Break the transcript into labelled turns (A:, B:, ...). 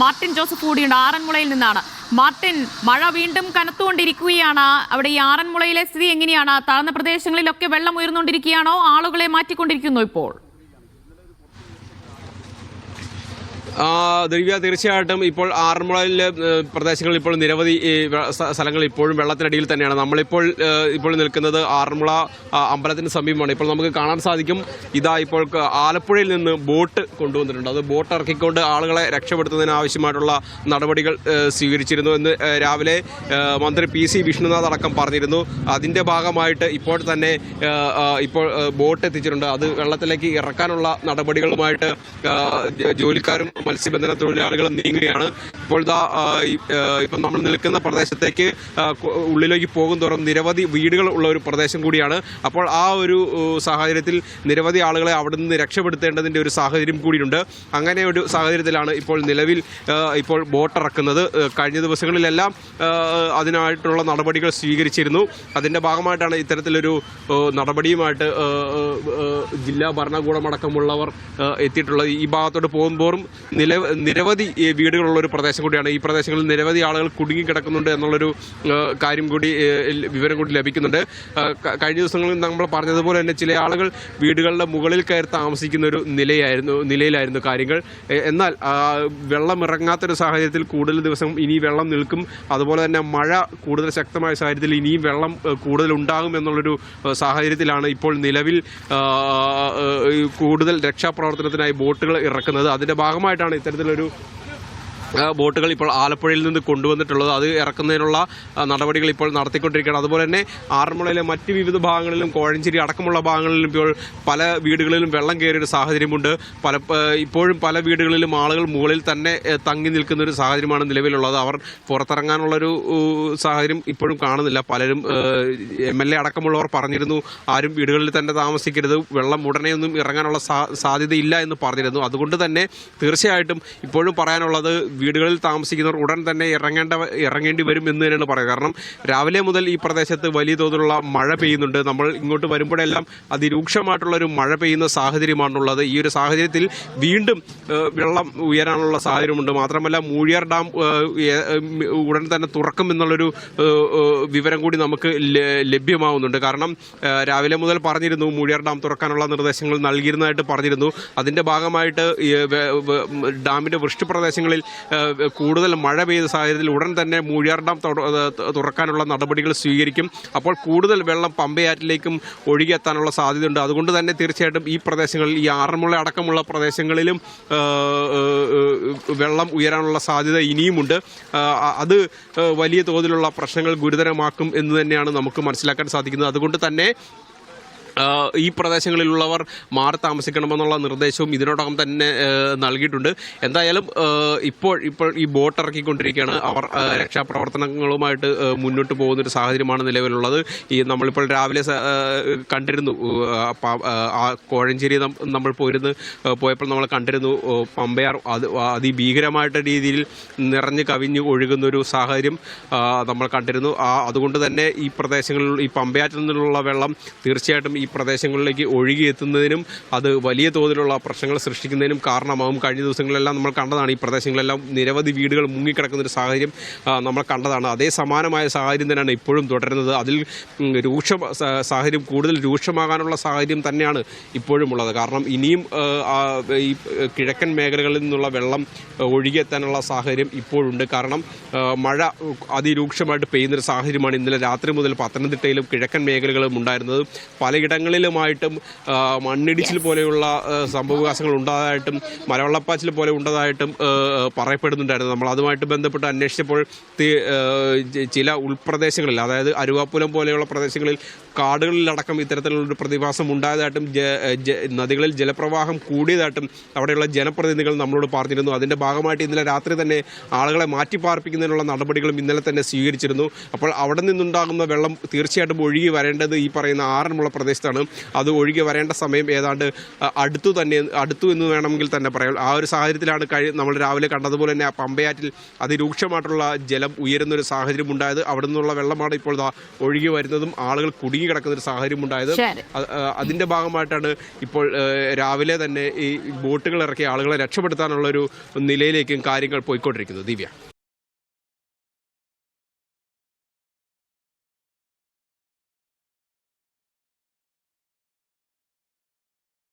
A: Martin Joseph കൂടിയുണ്ട് ആറന്മുളയിൽ നിന്നാണ്. Martin, മഴ വീണ്ടും കനത്തുകൊണ്ടിരിക്കുകയാണ്. അവിടെ ഈ ആറന്മുളയിലെ സ്ഥിതി എങ്ങനെയാണ്? താഴ്ന്ന പ്രദേശങ്ങളിലൊക്കെ വെള്ളം ഉയർന്നുകൊണ്ടിരിക്കുകയാണോ? ആളുകളെ മാറ്റിക്കൊണ്ടിരിക്കുന്നു ഇപ്പോൾ?
B: ദിവ്യ, തീർച്ചയായിട്ടും ഇപ്പോൾ ആറന്മുളയിലെ പ്രദേശങ്ങളിൽ ഇപ്പോൾ നിരവധി സ്ഥലങ്ങൾ ഇപ്പോഴും വെള്ളത്തിനടിയിൽ തന്നെയാണ്. ഇപ്പോൾ നിൽക്കുന്നത് ആറന്മുള അമ്പലത്തിന് സമീപമാണ്. ഇപ്പോൾ നമുക്ക് കാണാൻ സാധിക്കും, ഇതാ ഇപ്പോൾ ആലപ്പുഴയിൽ നിന്ന് ബോട്ട് കൊണ്ടുവന്നിട്ടുണ്ട്. അത് ബോട്ട് ഇറക്കിക്കൊണ്ട് ആളുകളെ രക്ഷപ്പെടുത്തുന്നതിന് ആവശ്യമായിട്ടുള്ള നടപടികൾ സ്വീകരിച്ചിരുന്നു എന്ന് രാവിലെ മന്ത്രി PC വിഷ്ണുനാഥ് അടക്കം പറഞ്ഞിരുന്നു. അതിൻ്റെ ഭാഗമായിട്ട് ഇപ്പോൾ തന്നെ ബോട്ട് എത്തിച്ചിട്ടുണ്ട്. അത് വെള്ളത്തിലേക്ക് ഇറക്കാനുള്ള നടപടികളുമായിട്ട് ജോലിക്കാരും മത്സ്യബന്ധന തൊഴിലാളികളും നീങ്ങുകയാണ്. ഇപ്പം നമ്മൾ നിൽക്കുന്ന പ്രദേശത്തേക്ക് ഉള്ളിലേക്ക് പോകും തോറും നിരവധി വീടുകൾ ഉള്ള ഒരു പ്രദേശം കൂടിയാണ്. അപ്പോൾ ആ ഒരു സാഹചര്യത്തിൽ നിരവധി ആളുകളെ അവിടെ നിന്ന് രക്ഷപ്പെടുത്തേണ്ടതിൻ്റെ ഒരു സാഹചര്യം കൂടിയുണ്ട്. അങ്ങനെ ഒരു സാഹചര്യത്തിലാണ് നിലവിൽ ബോട്ട് ഇറക്കുന്നത്. കഴിഞ്ഞ ദിവസങ്ങളിലെല്ലാം അതിനായിട്ടുള്ള നടപടികൾ സ്വീകരിച്ചിരുന്നു. അതിൻ്റെ ഭാഗമായിട്ടാണ് ഇത്തരത്തിലൊരു നടപടിയുമായിട്ട് ജില്ലാ ഭരണകൂടമടക്കമുള്ളവർ എത്തിയിട്ടുള്ളത്. ഈ ഭാഗത്തോട്ട് പോകുമ്പോഴും നിരവധി വീടുകളുള്ള ഒരു പ്രദേശം കൂടിയാണ്. ഈ പ്രദേശങ്ങളിൽ നിരവധി ആളുകൾ കുടുങ്ങിക്കിടക്കുന്നുണ്ട് എന്നുള്ളൊരു വിവരം കൂടി ലഭിക്കുന്നുണ്ട്. കഴിഞ്ഞ ദിവസങ്ങളിൽ നമ്മൾ പറഞ്ഞതുപോലെ തന്നെ ചില ആളുകൾ വീടുകളുടെ മുകളിൽ കയറി താമസിക്കുന്ന ഒരു നിലയിലായിരുന്നു കാര്യങ്ങൾ. എന്നാൽ വെള്ളം ഇറങ്ങാത്തൊരു സാഹചര്യത്തിൽ കൂടുതൽ ദിവസം ഇനി വെള്ളം നിൽക്കും. അതുപോലെ തന്നെ മഴ കൂടുതൽ ശക്തമായ സാഹചര്യത്തിൽ ഇനിയും വെള്ളം കൂടുതൽ ഉണ്ടാകും എന്നുള്ളൊരു സാഹചര്യത്തിലാണ് ഇപ്പോൾ നിലവിൽ കൂടുതൽ രക്ഷാപ്രവർത്തനത്തിനായി ബോട്ടുകൾ ഇറക്കുന്നത്. അതിൻ്റെ ഭാഗമായിട്ടാണ് ഇത്തരത്തിലൊരു ബോട്ടുകൾ ഇപ്പോൾ ആലപ്പുഴയിൽ നിന്ന് കൊണ്ടുവന്നിട്ടുള്ളത്. അത് ഇറക്കുന്നതിനുള്ള നടപടികൾ ഇപ്പോൾ നടത്തിക്കൊണ്ടിരിക്കുകയാണ്. അതുപോലെ തന്നെ ആറന്മുളയിലെ മറ്റ് വിവിധ ഭാഗങ്ങളിലും കോഴഞ്ചേരി അടക്കമുള്ള ഭാഗങ്ങളിലും ഇപ്പോൾ പല വീടുകളിലും വെള്ളം കയറിയൊരു സാഹചര്യമുണ്ട്. ഇപ്പോഴും പല വീടുകളിലും ആളുകൾ മുകളിൽ തന്നെ തങ്ങി നിൽക്കുന്ന ഒരു സാഹചര്യമാണ് നിലവിലുള്ളത്. അവർ പുറത്തിറങ്ങാനുള്ളൊരു സാഹചര്യം ഇപ്പോഴും കാണുന്നില്ല. പലരും MLA അടക്കമുള്ളവർ പറഞ്ഞിരുന്നു, ആരും വീടുകളിൽ തന്നെ താമസിക്കരുത്, വെള്ളം ഉടനെയൊന്നും ഇറങ്ങാനുള്ള സാധ്യതയില്ല എന്ന് പറഞ്ഞിരുന്നു. അതുകൊണ്ട് തന്നെ തീർച്ചയായിട്ടും ഇപ്പോഴും പറയാനുള്ളത്, വീടുകളിൽ താമസിക്കുന്നവർ ഉടൻ തന്നെ ഇറങ്ങേണ്ടി വരും എന്ന് തന്നെയാണ് പറയുക. കാരണം രാവിലെ മുതൽ ഈ പ്രദേശത്ത് വലിയ തോതിലുള്ള മഴ പെയ്യുന്നുണ്ട്. നമ്മൾ ഇങ്ങോട്ട് വരുമ്പോഴെല്ലാം അതിരൂക്ഷമായിട്ടുള്ളൊരു മഴ പെയ്യുന്ന സാഹചര്യമാണുള്ളത്. ഈ ഒരു സാഹചര്യത്തിൽ വീണ്ടും വെള്ളം ഉയരാനുള്ള സാഹചര്യമുണ്ട്. മാത്രമല്ല മൂഴിയാർ ഡാം ഉടൻ തന്നെ തുറക്കും എന്നുള്ളൊരു വിവരം കൂടി നമുക്ക് ലഭ്യമാവുന്നുണ്ട്. കാരണം രാവിലെ മുതൽ പറഞ്ഞിരുന്നു, മൂഴിയാർ ഡാം തുറക്കാനുള്ള നിർദ്ദേശങ്ങൾ നൽകിയിരുന്നതായിട്ട് പറഞ്ഞിരുന്നു. അതിൻ്റെ ഭാഗമായിട്ട് ഡാമിൻ്റെ വൃഷ്ടിപ്രദേശങ്ങളിൽ കൂടുതൽ മഴ പെയ്ത സാഹചര്യത്തിൽ ഉടൻ തന്നെ മൂഴിയാർ ഡാം തുറക്കാനുള്ള നടപടികൾ സ്വീകരിക്കും. അപ്പോൾ കൂടുതൽ വെള്ളം പമ്പയാറ്റിലേക്കും ഒഴുകിയെത്താനുള്ള സാധ്യതയുണ്ട്. അതുകൊണ്ട് തന്നെ തീർച്ചയായിട്ടും ഈ പ്രദേശങ്ങളിൽ, ഈ ആറന്മുള അടക്കമുള്ള പ്രദേശങ്ങളിലും വെള്ളം ഉയരാനുള്ള സാധ്യത ഇനിയുമുണ്ട്. അത് വലിയ തോതിലുള്ള പ്രശ്നങ്ങൾ ഗുരുതരമാക്കും എന്ന് തന്നെയാണ് നമുക്ക് മനസ്സിലാക്കാൻ സാധിക്കുന്നത്. അതുകൊണ്ട് തന്നെ ഈ പ്രദേശങ്ങളിലുള്ളവർ മാറി താമസിക്കണമെന്നുള്ള നിർദ്ദേശവും ഇതിനോടകം തന്നെ നൽകിയിട്ടുണ്ട്. എന്തായാലും ഇപ്പോൾ ഈ ബോട്ട് ഇറക്കിക്കൊണ്ടിരിക്കുകയാണ്. അവർ രക്ഷാപ്രവർത്തനങ്ങളുമായിട്ട് മുന്നോട്ട് പോകുന്നൊരു സാഹചര്യമാണ് നിലവിലുള്ളത്. നമ്മളിപ്പോൾ രാവിലെ കണ്ടിരുന്നു, കോഴഞ്ചേരി നമ്മൾ പോയപ്പോൾ നമ്മൾ കണ്ടിരുന്നു, പമ്പയാർ അതിഭീകരമായിട്ട് രീതിയിൽ നിറഞ്ഞു കവിഞ്ഞ് ഒഴുകുന്നൊരു സാഹചര്യം നമ്മൾ കണ്ടിരുന്നു. അതുകൊണ്ട് തന്നെ ഈ പ്രദേശങ്ങളിൽ, ഈ പമ്പയാറ്റിൽ നിന്നുള്ള വെള്ളം തീർച്ചയായിട്ടും ഈ പ്രദേശങ്ങളിലേക്ക് ഒഴുകിയെത്തുന്നതിനും അത് വലിയ തോതിലുള്ള പ്രശ്നങ്ങൾ സൃഷ്ടിക്കുന്നതിനും കാരണമാകും. കഴിഞ്ഞ ദിവസങ്ങളിലെല്ലാം നമ്മൾ കണ്ടതാണ്, ഈ പ്രദേശങ്ങളിലെല്ലാം നിരവധി വീടുകൾ മുങ്ങിക്കിടക്കുന്നൊരു സാഹചര്യം നമ്മൾ കണ്ടതാണ്. അതേ സമാനമായ സാഹചര്യം തന്നെയാണ് ഇപ്പോഴും തുടരുന്നത്. അതിൽ സാഹചര്യം കൂടുതൽ രൂക്ഷമാകാനുള്ള സാഹചര്യം തന്നെയാണ് ഇപ്പോഴും ഉള്ളത്. കാരണം ഇനിയും ഈ കിഴക്കൻ മേഖലകളിൽ നിന്നുള്ള വെള്ളം ഒഴുകിയെത്താനുള്ള സാഹചര്യം ഇപ്പോഴുണ്ട്. കാരണം മഴ അതിരൂക്ഷമായിട്ട് പെയ്യുന്നൊരു സാഹചര്യമാണ് ഇന്നലെ രാത്രി മുതൽ പത്തനംതിട്ടയിലും കിഴക്കൻ മേഖലകളും ഉണ്ടായിരുന്നത്. പലയിടങ്ങളിലുമായിട്ടും മണ്ണിടിച്ചിൽ പോലെയുള്ള സംഭവവികാസങ്ങൾ ഉണ്ടായതായിട്ടും മലവെള്ളപ്പാച്ചിൽ പോലെ ഉണ്ടായതായിട്ടും പറയപ്പെടുന്നുണ്ടായിരുന്നു. നമ്മൾ അതുമായിട്ട് ബന്ധപ്പെട്ട് അന്വേഷിച്ചപ്പോൾ ചില ഉൾപ്രദേശങ്ങളിൽ, അതായത് അരുവാപ്പുലം പോലെയുള്ള പ്രദേശങ്ങളിൽ കാടുകളിലടക്കം ഇത്തരത്തിലുള്ളൊരു പ്രതിഭാസം ഉണ്ടായതായിട്ടും നദികളിൽ ജലപ്രവാഹം കൂടിയതായിട്ടും അവിടെയുള്ള ജനപ്രതിനിധികൾ നമ്മളോട് പറഞ്ഞിരുന്നു. അതിൻ്റെ ഭാഗമായിട്ട് ഇന്നലെ രാത്രി തന്നെ ആളുകളെ മാറ്റിപ്പാർപ്പിക്കുന്നതിനുള്ള നടപടികളും ഇന്നലെ തന്നെ സ്വീകരിച്ചിരുന്നു. അപ്പോൾ അവിടെ നിന്നുണ്ടാകുന്ന വെള്ളം തീർച്ചയായിട്ടും ഒഴുകി വരേണ്ടത് ഈ പറയുന്ന ആറന്മുള പ്രദേശം പ്രദേശത്താണ്. അത് ഒഴുകി വരേണ്ട സമയം ഏതാണ്ട് അടുത്തു എന്ന് വേണമെങ്കിൽ തന്നെ പറയാം. ആ ഒരു സാഹചര്യത്തിലാണ് നമ്മൾ രാവിലെ കണ്ടതുപോലെ തന്നെ ആ പമ്പയാറ്റിൽ അതിരൂക്ഷമായിട്ടുള്ള ജലം ഉയരുന്നൊരു സാഹചര്യം ഉണ്ടായത്. അവിടെ നിന്നുള്ള വെള്ളമാണ് ഇപ്പോൾ ഒഴുകി വരുന്നതും ആളുകൾ കുടുങ്ങി കിടക്കുന്ന ഒരു സാഹചര്യം ഉണ്ടായത്. അതിന്റെ ഭാഗമായിട്ടാണ് ഇപ്പോൾ രാവിലെ തന്നെ ഈ ബോട്ടുകൾ ഇറക്കി ആളുകളെ രക്ഷപ്പെടുത്താനുള്ള ഒരു നിലയിലേക്കും കാര്യങ്ങൾ പോയിക്കൊണ്ടിരിക്കുന്നത്. ദിവ്യ.